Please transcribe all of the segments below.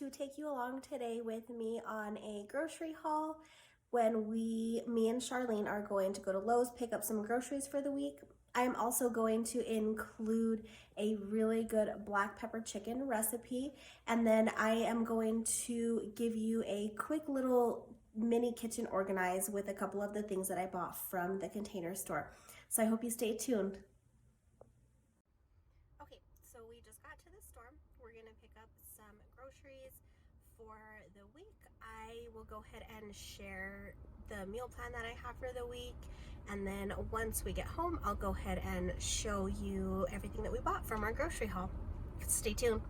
to take you along today with me on a grocery haul when me and Charlene are going to go to Lowe's, pick up some groceries for the week. I am also going to include a really good black pepper chicken recipe, and then I am going to give you a quick little mini kitchen organize with a couple of the things that I bought from the Container Store. So I hope you stay tuned. Okay, so we just got to the store. We're gonna pick up some groceries for the week. I will go ahead and share the meal plan that I have for the week, and then once we get home, I'll go ahead and show you everything that we bought from our grocery haul. Stay tuned.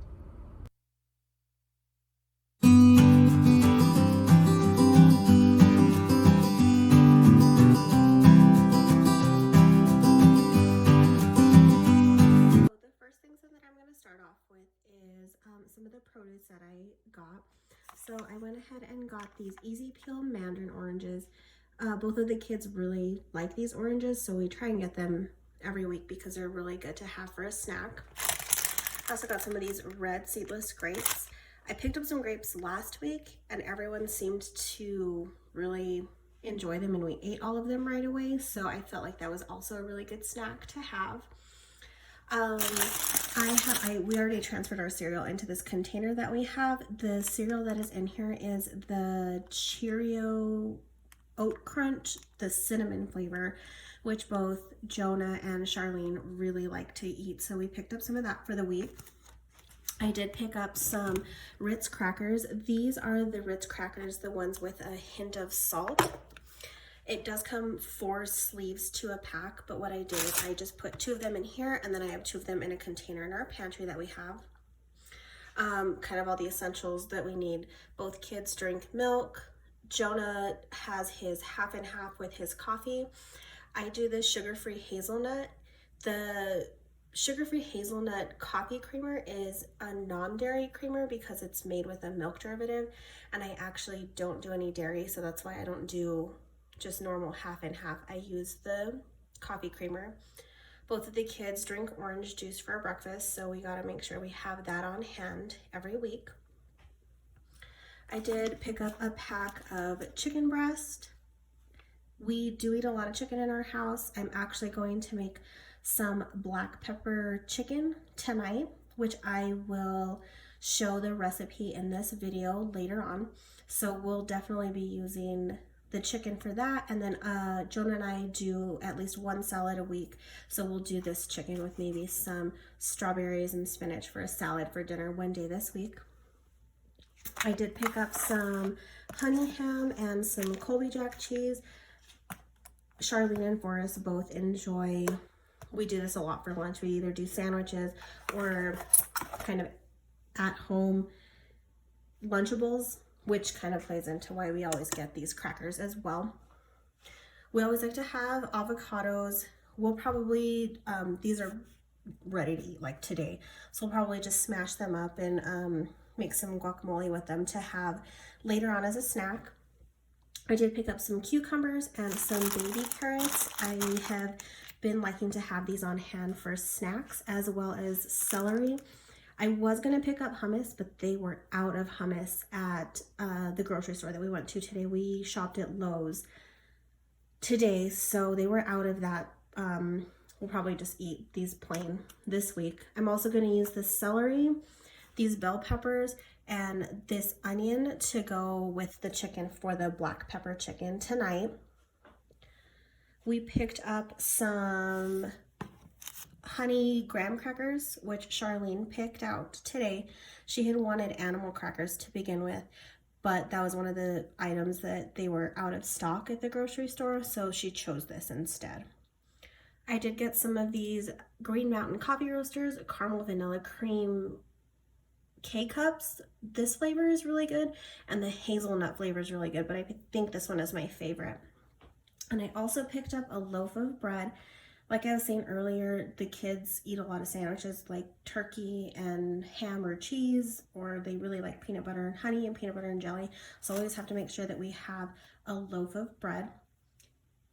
Start off with is some of the produce that I got. So I went ahead and got these easy peel mandarin oranges. Both of the kids really like these oranges, so we try and get them every week because they're really good to have for a snack. I also got some of these red seedless grapes. I picked up some grapes last week and everyone seemed to really enjoy them, and we ate all of them right away, so I felt like that was also a really good snack to have. We already transferred our cereal into this container that we have. The cereal that is in here is the Cheerio Oat Crunch, the cinnamon flavor, which both Jonah and Charlene really like to eat. So we picked up some of that for the week. I did pick up some Ritz crackers. These are the Ritz crackers, the ones with a hint of salt. It does come 4 sleeves to a pack, but what I did is I just put 2 of them in here, and then I have 2 of them in a container in our pantry that we have. Kind of all the essentials that we need. Both kids drink milk. Jonah has his half and half with his coffee. I do the sugar-free hazelnut. The sugar-free hazelnut coffee creamer is a non-dairy creamer because it's made with a milk derivative, and I actually don't do any dairy, so that's why I don't do just normal half and half. I use the coffee creamer. Both of the kids drink orange juice for breakfast, so we gotta make sure we have that on hand every week. I did pick up a pack of chicken breast. We do eat a lot of chicken in our house. I'm actually going to make some black pepper chicken tonight, which I will show the recipe in this video later on. So we'll definitely be using the chicken for that, and then Jonah and I do at least 1 salad a week, so we'll do this chicken with maybe some strawberries and spinach for a salad for dinner one day this week. I did pick up some honey ham and some Colby Jack cheese. Charlene and Forrest both enjoy, we do this a lot for lunch. We either do sandwiches or kind of at home Lunchables, which kind of plays into why we always get these crackers as well. We always like to have avocados. We'll probably, these are ready to eat like today, so we'll probably just smash them up and make some guacamole with them to have later on as a snack. I did pick up some cucumbers and some baby carrots. I have been liking to have these on hand for snacks, as well as celery. I was going to pick up hummus, but they were out of hummus at the grocery store that we went to today. We shopped at Lowe's today, so they were out of that. We'll probably just eat these plain this week. I'm also going to use the celery, these bell peppers, and this onion to go with the chicken for the black pepper chicken tonight. We picked up some honey graham crackers, which Charlene picked out today. She had wanted animal crackers to begin with, but that was one of the items that they were out of stock at the grocery store, so she chose this instead. I did get some of these Green Mountain coffee roasters, caramel vanilla cream K-cups. This flavor is really good, and the hazelnut flavor is really good, but I think this one is my favorite. And I also picked up a loaf of bread. Like I was saying earlier, the kids eat a lot of sandwiches like turkey and ham or cheese, or they really like peanut butter and honey and peanut butter and jelly. So I always have to make sure that we have a loaf of bread.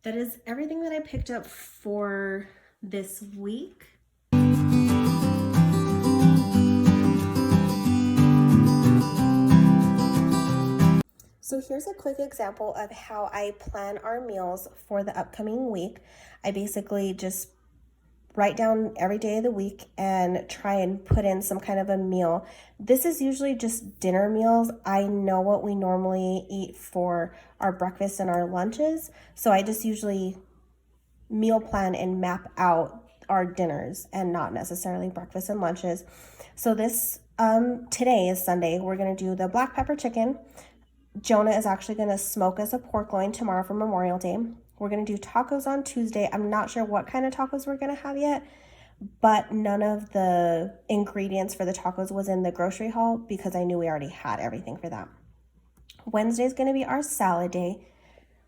That is everything that I picked up for this week. So here's a quick example of how I plan our meals for the upcoming week. I basically just write down every day of the week and try and put in some kind of a meal. This is usually just dinner meals. I know what we normally eat for our breakfast and our lunches, so I just usually meal plan and map out our dinners and not necessarily breakfast and lunches. So this today is Sunday. We're going to do the black pepper chicken. Jonah is actually going to smoke us a pork loin tomorrow for Memorial Day. We're going to do tacos on Tuesday. I'm not sure what kind of tacos we're going to have yet, but none of the ingredients for the tacos was in the grocery haul because I knew we already had everything for that. Wednesday is going to be our salad day.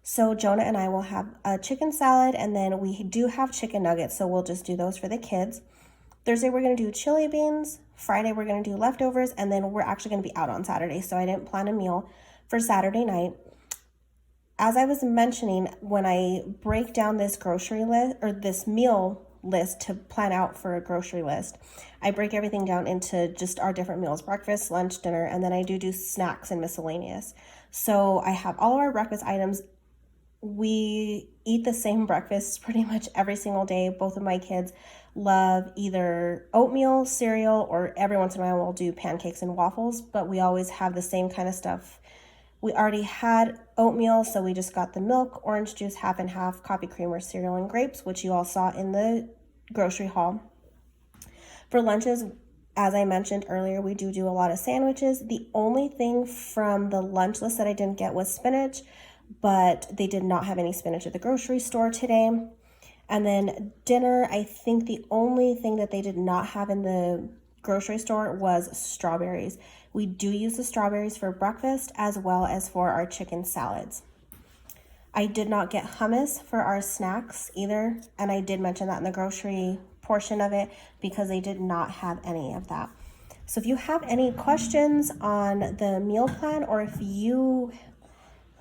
So Jonah and I will have a chicken salad, and then we do have chicken nuggets, so we'll just do those for the kids. Thursday, we're going to do chili beans. Friday, we're going to do leftovers, and then we're actually going to be out on Saturday, so I didn't plan a meal for Saturday night. As I was mentioning, when I break down this grocery list or this meal list to plan out for a grocery list, I break everything down into just our different meals: breakfast, lunch, dinner, and then I do snacks and miscellaneous. So I have all of our breakfast items. We eat the same breakfast pretty much every single day. Both of my kids love either oatmeal, cereal, or every once in a while we'll do pancakes and waffles, but we always have the same kind of stuff. We already had oatmeal, so we just got the milk, orange juice, half and half, coffee creamer, cereal, and grapes, which you all saw in the grocery haul. For lunches, as I mentioned earlier, we do a lot of sandwiches. The only thing from the lunch list that I didn't get was spinach, but they did not have any spinach at the grocery store today. And then dinner, I think the only thing that they did not have in the grocery store was strawberries. We do use the strawberries for breakfast as well as for our chicken salads. I did not get hummus for our snacks either, and I did mention that in the grocery portion of it because they did not have any of that. So if you have any questions on the meal plan, or if you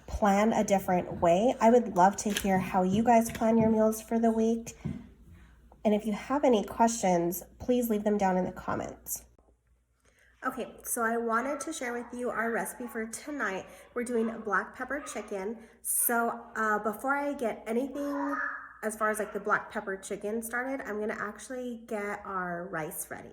plan a different way, I would love to hear how you guys plan your meals for the week. And if you have any questions, please leave them down in the comments. Okay, so I wanted to share with you our recipe for tonight. We're doing black pepper chicken. So before I get anything as far as like the black pepper chicken started, I'm gonna actually get our rice ready.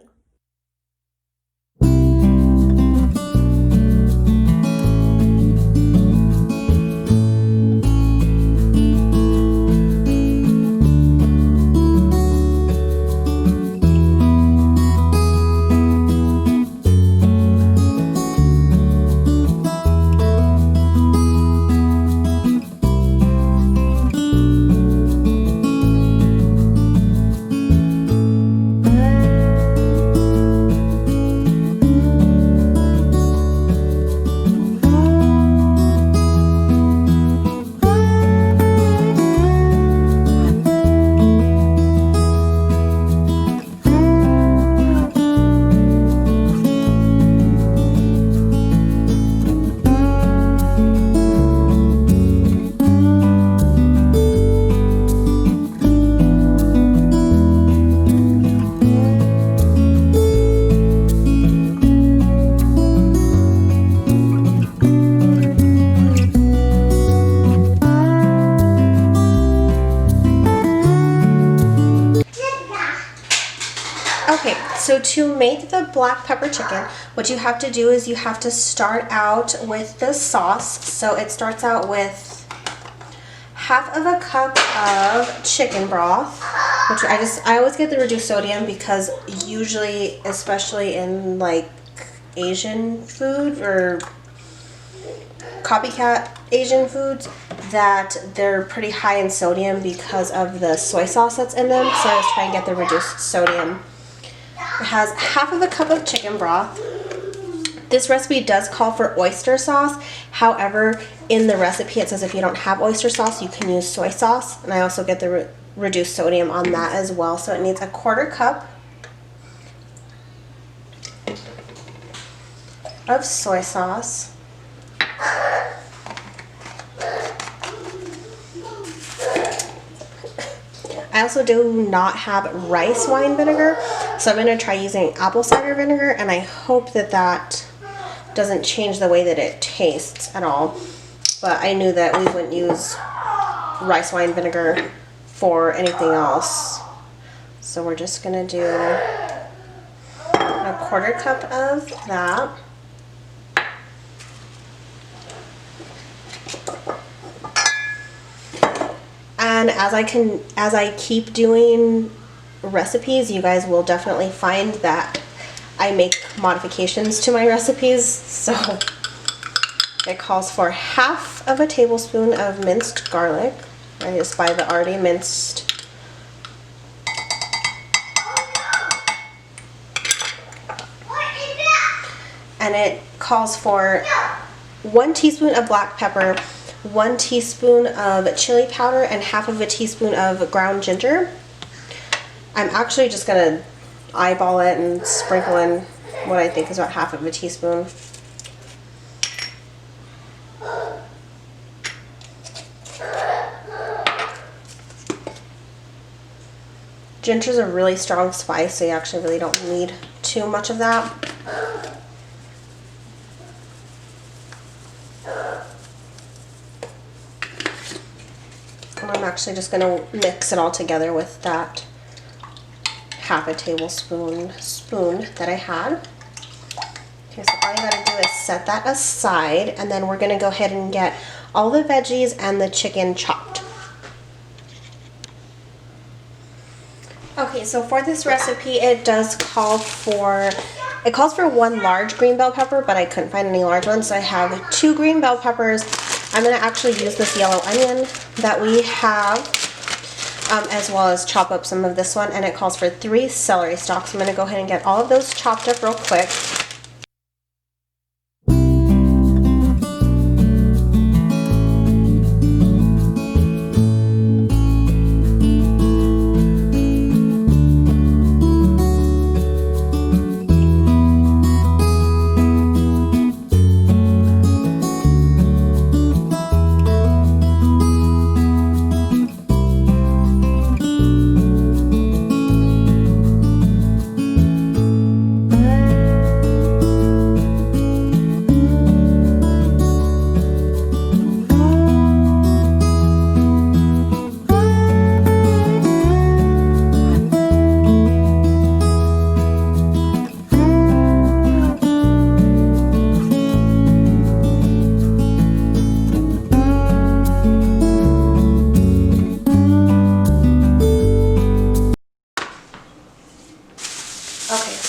Okay, so to make the black pepper chicken, what you have to do is you have to start out with the sauce. So it starts out with half of a cup of chicken broth, which I always get the reduced sodium because usually, especially in like Asian food or copycat Asian foods, that they're pretty high in sodium because of the soy sauce that's in them. So I was trying to get the reduced sodium. It has half of a cup of chicken broth. This recipe does call for oyster sauce. However, in the recipe it says if you don't have oyster sauce, you can use soy sauce. And I also get the reduced sodium on that as well. So it needs a quarter cup of soy sauce. I also do not have rice wine vinegar, so I'm going to try using apple cider vinegar, and I hope that that doesn't change the way that it tastes at all. but I knew that we wouldn't use rice wine vinegar for anything else. So we're just gonna do a 1/4 cup of that. And as I keep doing recipes, you guys will definitely find that I make modifications to my recipes. So it calls for 1/2 tablespoon of minced garlic. I just buy the already minced. And it calls for 1 teaspoon of black pepper, 1 teaspoon of chili powder, and 1/2 teaspoon of ground ginger. I'm actually just gonna eyeball it and sprinkle in what I think is about 1/2 teaspoon. Ginger's a really strong spice, so you actually really don't need too much of that. And I'm actually just going to mix it all together with that 1/2 tablespoon that I had. Okay, so all you got to do is set that aside, and then we're going to go ahead and get all the veggies and the chicken chopped. Okay, so for this recipe, it calls for 1 large green bell pepper, but I couldn't find any large ones, so I have 2 green bell peppers. I'm going to actually use this yellow onion that we have, as well as chop up some of this one, and it calls for 3 celery stalks. I'm going to go ahead and get all of those chopped up real quick.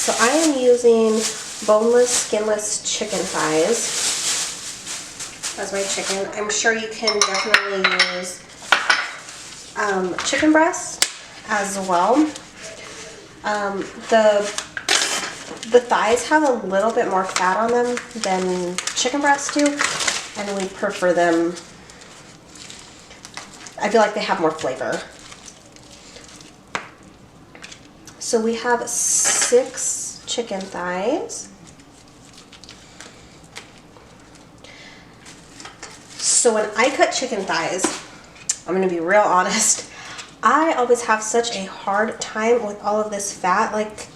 So I am using boneless, skinless chicken thighs as my chicken. I'm sure you can definitely use chicken breast as well. The thighs have a little bit more fat on them than chicken breasts do, and we prefer them. I feel like they have more flavor. So we have 6 chicken thighs. So when I cut chicken thighs, I'm going to be real honest, I always have such a hard time with all of this fat. Like,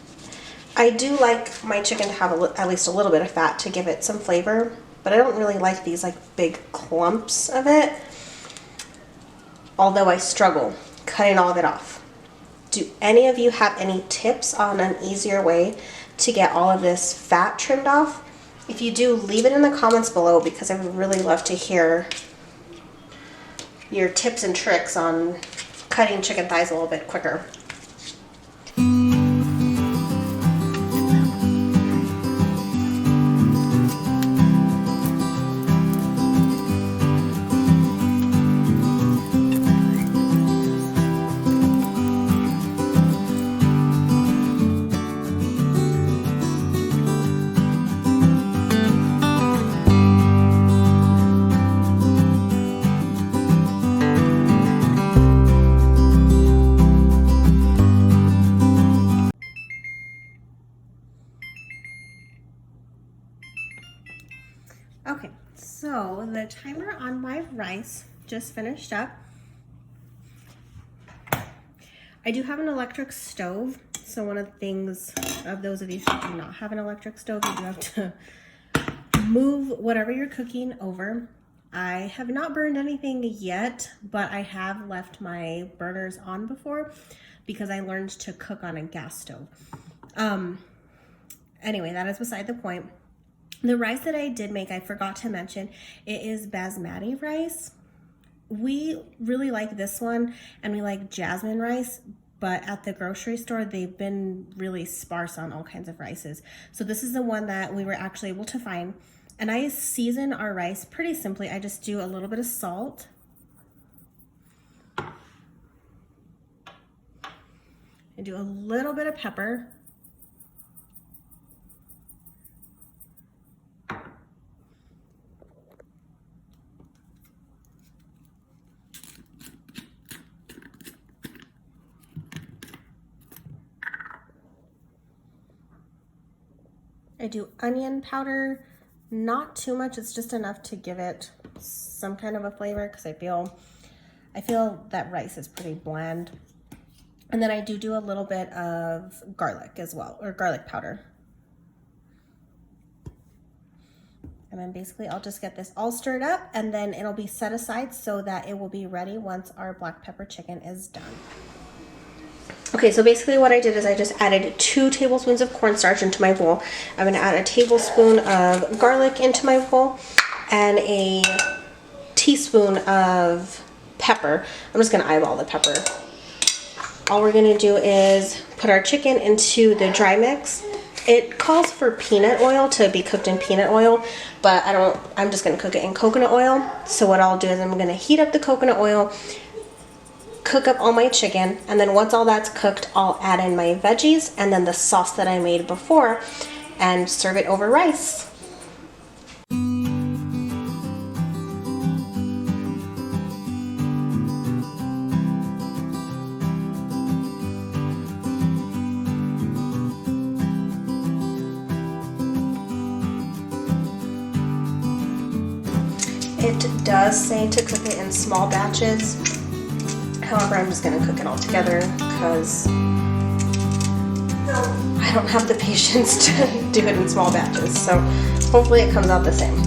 I do like my chicken to have at least a little bit of fat to give it some flavor, but I don't really like these like big clumps of it, although I struggle cutting all of it off. Do any of you have any tips on an easier way to get all of this fat trimmed off? If you do, leave it in the comments below, because I would really love to hear your tips and tricks on cutting chicken thighs a little bit quicker. Okay, so the timer on my rice just finished up. I do have an electric stove, so one of the things, of those of you who do not have an electric stove, you do have to move whatever you're cooking over. I have not burned anything yet, but I have left my burners on before because I learned to cook on a gas stove. Anyway, that is beside the point. The rice that I did make, I forgot to mention, it is basmati rice. We really like this one, and we like jasmine rice, but at the grocery store, they've been really sparse on all kinds of rices. So this is the one that we were actually able to find. And I season our rice pretty simply. I just do a little bit of salt. I do a little bit of pepper. I do onion powder, not too much, it's just enough to give it some kind of a flavor because I feel that rice is pretty bland. And then I do a little bit of garlic as well, or garlic powder. And then basically I'll just get this all stirred up, and then it'll be set aside so that it will be ready once our black pepper chicken is done. Okay, so basically what I did is I just added 2 tablespoons of cornstarch into my bowl. I'm gonna add a tablespoon of garlic into my bowl and a teaspoon of pepper. I'm just gonna eyeball the pepper. All we're gonna do is put our chicken into the dry mix. It calls for peanut oil to be cooked in peanut oil, but I'm just gonna cook it in coconut oil. So what I'll do is I'm gonna heat up the coconut oil, cook up all my chicken, and then once all that's cooked, I'll add in my veggies and then the sauce that I made before and serve it over rice. It does say to cook it in small batches. However, I'm just gonna cook it all together because I don't have the patience to do it in small batches. So hopefully it comes out the same.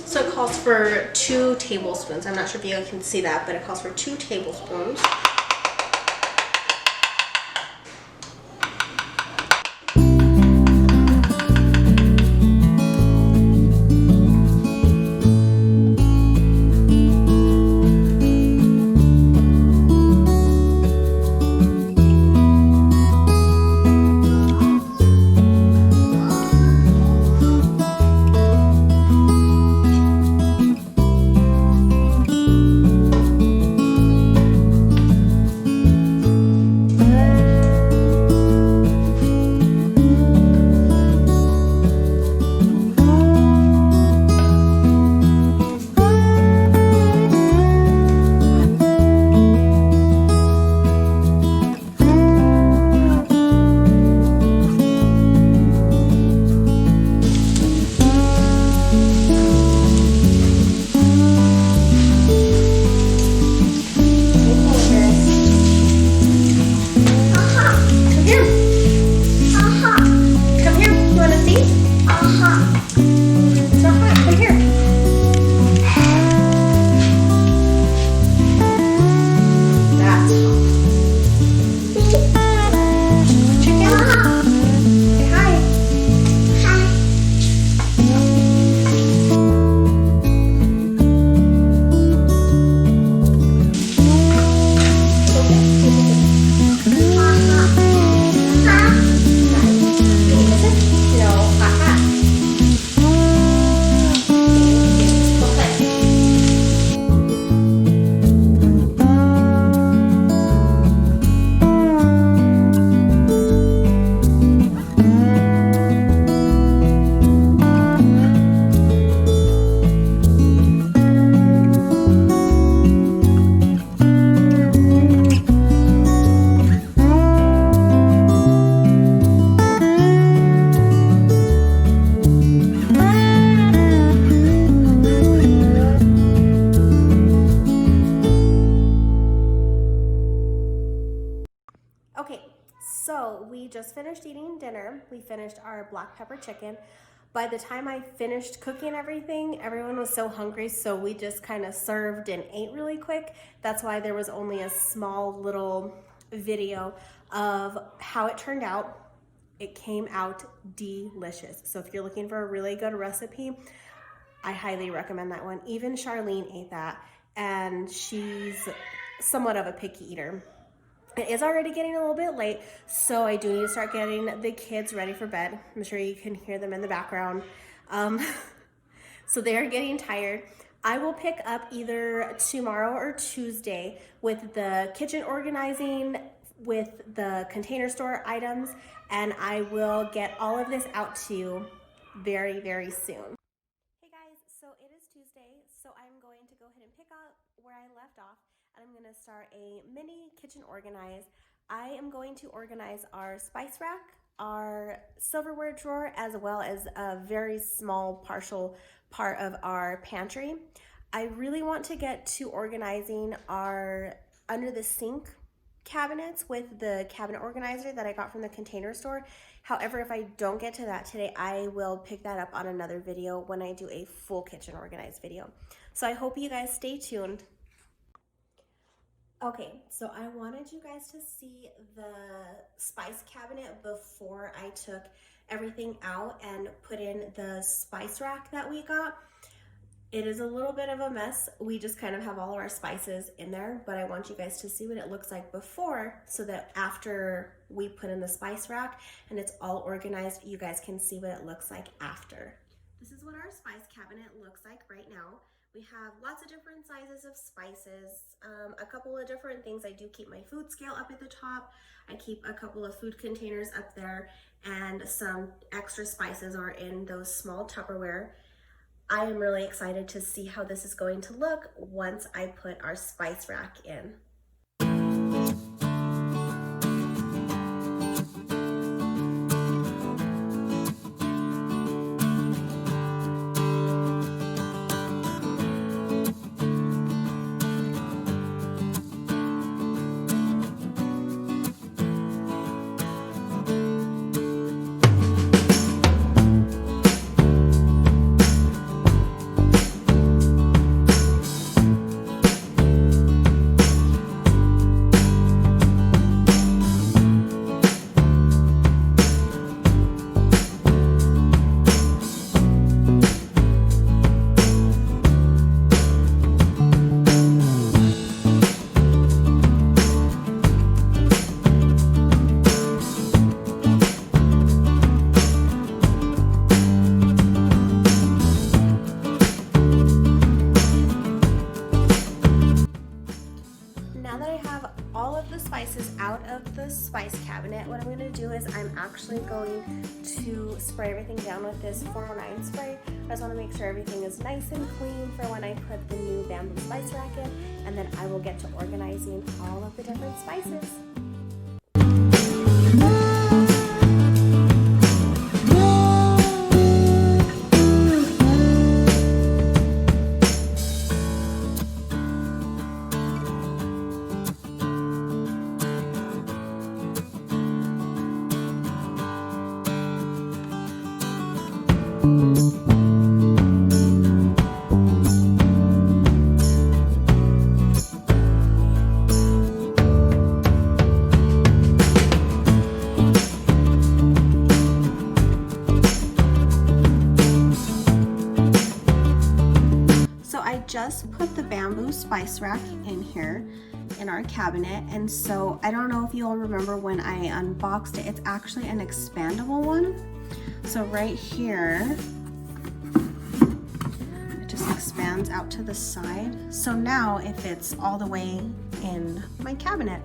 So it calls for 2 tablespoons. I'm not sure if you can see that, but it calls for 2 tablespoons. So we just finished eating dinner. We finished our black pepper chicken. By the time I finished cooking everything, everyone was so hungry, so we just kind of served and ate really quick. That's why there was only a small little video of how it turned out. It came out delicious. So if you're looking for a really good recipe, I highly recommend that one. Even Charlene ate that, and she's somewhat of a picky eater. It is already getting a little bit late, so I do need to start getting the kids ready for bed. I'm sure you can hear them in the background. So they are getting tired. I will pick up either tomorrow or Tuesday with the kitchen organizing, with the container store items, and I will get all of this out to you very, very soon. Hey guys, so it is Tuesday, so I'm going to go ahead and pick up where I left off, and I'm going to start a mini kitchen organize. I am going to organize our spice rack, our silverware drawer, as well as a very small partial part of our pantry. I really want to get to organizing our under the sink cabinets with the cabinet organizer that I got from the container store. However, if I don't get to that today, I will pick that up on another video when I do a full kitchen organized video. So I hope you guys stay tuned. Okay, so I wanted you guys to see the spice cabinet before I took everything out and put in the spice rack that we got. It is a little bit of a mess. We just kind of have all of our spices in there, but I want you guys to see what it looks like before, so that after we put in the spice rack and it's all organized, you guys can see what it looks like after. This is what our spice cabinet looks like right now. We have lots of different sizes of spices, a couple of different things. I do keep my food scale up at the top. I keep a couple of food containers up there, and some extra spices are in those small Tupperware. I am really excited to see how this is going to look once I put our spice rack in. Out of the spice cabinet, what I'm going to do is I'm actually going to spray everything down with this 409 spray. I just want to make sure everything is nice and clean for when I put the new bamboo spice rack in, and then I will get to organizing all of the different spices. Just put the bamboo spice rack in here in our cabinet, and so I don't know if you'll remember when I unboxed it, it's actually an expandable one. So right here it just expands out to the side, so now it fits all the way in my cabinet.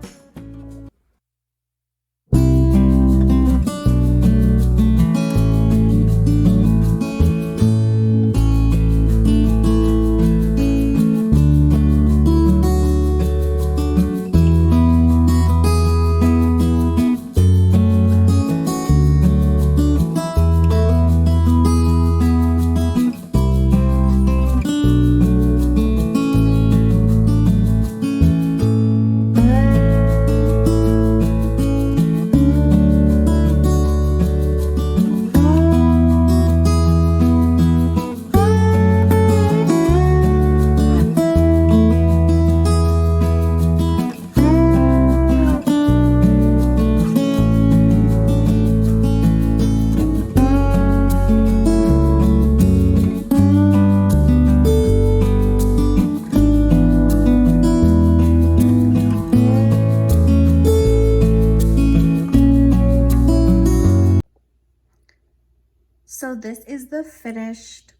So this is the finished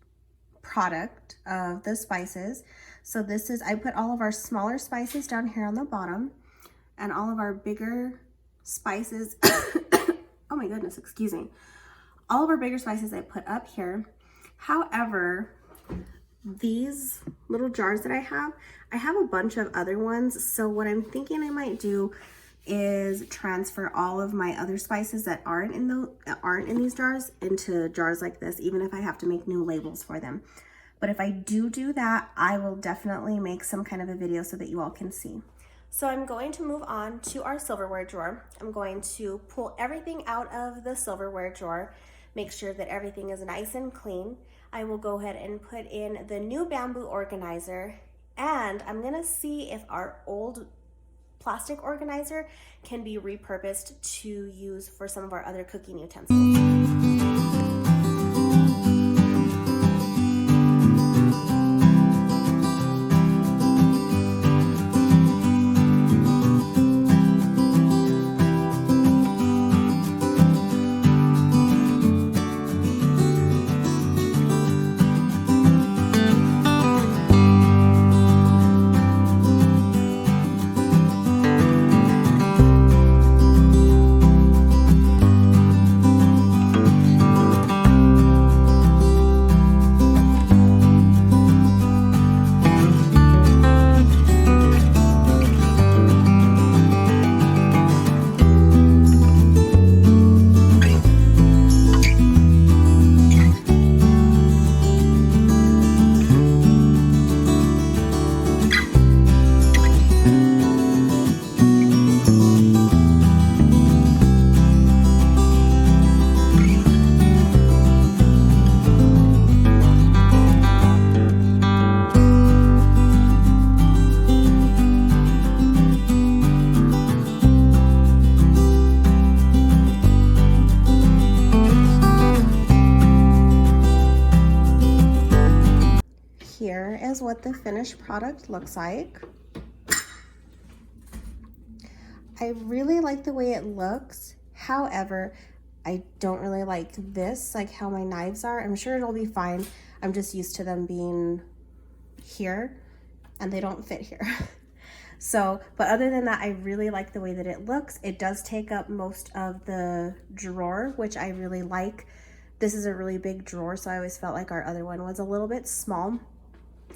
product of the spices. So this is, I put all of our smaller spices down here on the bottom and all of our bigger spices, oh my goodness, excuse me. All of our bigger spices I put up here. However, these little jars that I have a bunch of other ones. So what I'm thinking I might do is transfer all of my other spices that aren't in these jars into jars like this, even if I have to make new labels for them. But if I do that, I will definitely make some kind of a video so that you all can see. So I'm going to move on to our silverware drawer. I'm going to pull everything out of the silverware drawer, make sure that everything is nice and clean. I will go ahead and put in the new bamboo organizer, and I'm gonna see if our old plastic organizer can be repurposed to use for some of our other cooking utensils. Here is what the finished product looks like. I really like the way it looks. However, I don't really like this, like how my knives are. I'm sure it'll be fine. I'm just used to them being here and they don't fit here. So, but other than that, I really like the way that it looks. It does take up most of the drawer, which I really like. This is a really big drawer, so I always felt like our other one was a little bit small,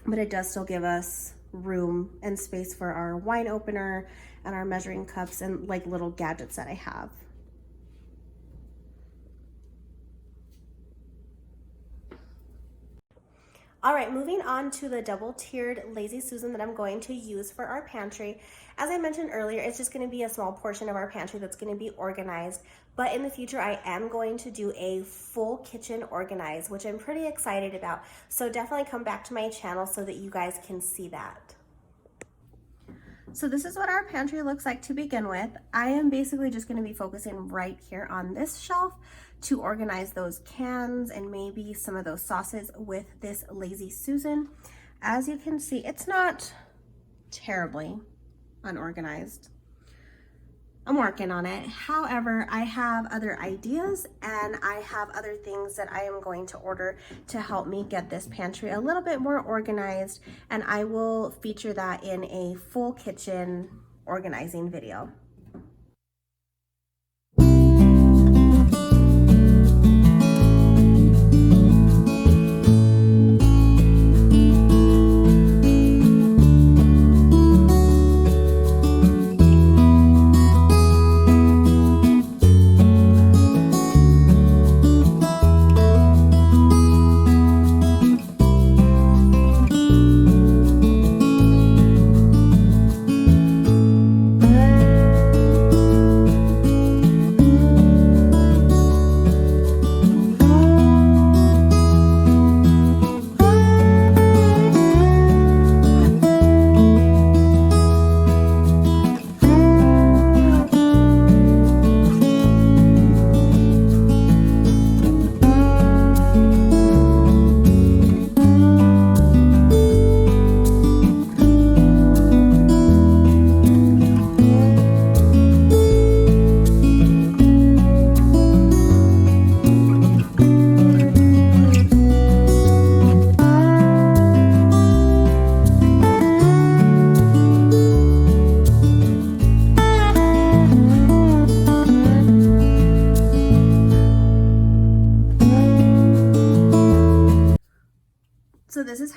but it does still give us room and space for our wine opener and our measuring cups and like little gadgets that I have. All right, moving on to the double-tiered Lazy Susan that I'm going to use for our pantry. As I mentioned earlier, it's just going to be a small portion of our pantry that's going to be organized, but in the future I am going to do a full kitchen organize, which I'm pretty excited about. So definitely come back to my channel so that you guys can see that. So this is what our pantry looks like to begin with. I am basically just going to be focusing right here on this shelf to organize those cans and maybe some of those sauces with this Lazy Susan. As you can see, it's not terribly unorganized. I'm working on it. However, I have other ideas and I have other things that I am going to order to help me get this pantry a little bit more organized, and I will feature that in a full kitchen organizing video.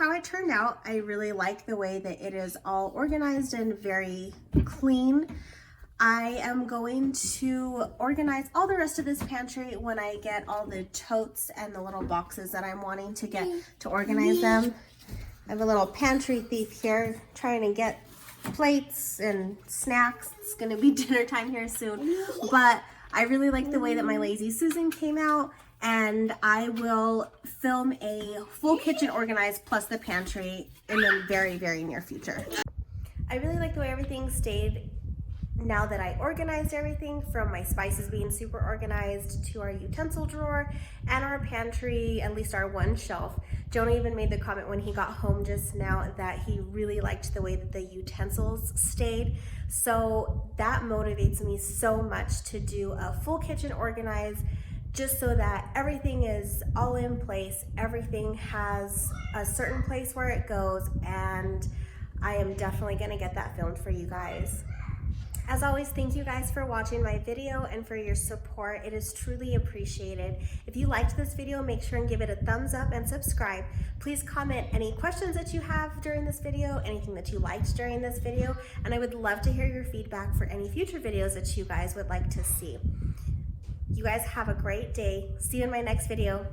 how it turned out. I really like the way that it is all organized and very clean. I am going to organize all the rest of this pantry when I get all the totes and the little boxes that I'm wanting to get to organize them. I have a little pantry thief here trying to get plates and snacks. It's gonna be dinner time here soon, but I really like the way that my Lazy Susan came out, and I will film a full kitchen organized plus the pantry in the very, very near future. I really like the way everything stayed now that I organized everything, from my spices being super organized to our utensil drawer and our pantry, at least our one shelf. Jonah even made the comment when he got home just now that he really liked the way that the utensils stayed. So that motivates me so much to do a full kitchen organized, just so that everything is all in place, everything has a certain place where it goes, and I am definitely gonna get that filmed for you guys. As always, thank you guys for watching my video and for your support. It is truly appreciated. If you liked this video, make sure and give it a thumbs up and subscribe. Please comment any questions that you have during this video, anything that you liked during this video, and I would love to hear your feedback for any future videos that you guys would like to see. You guys have a great day. See you in my next video.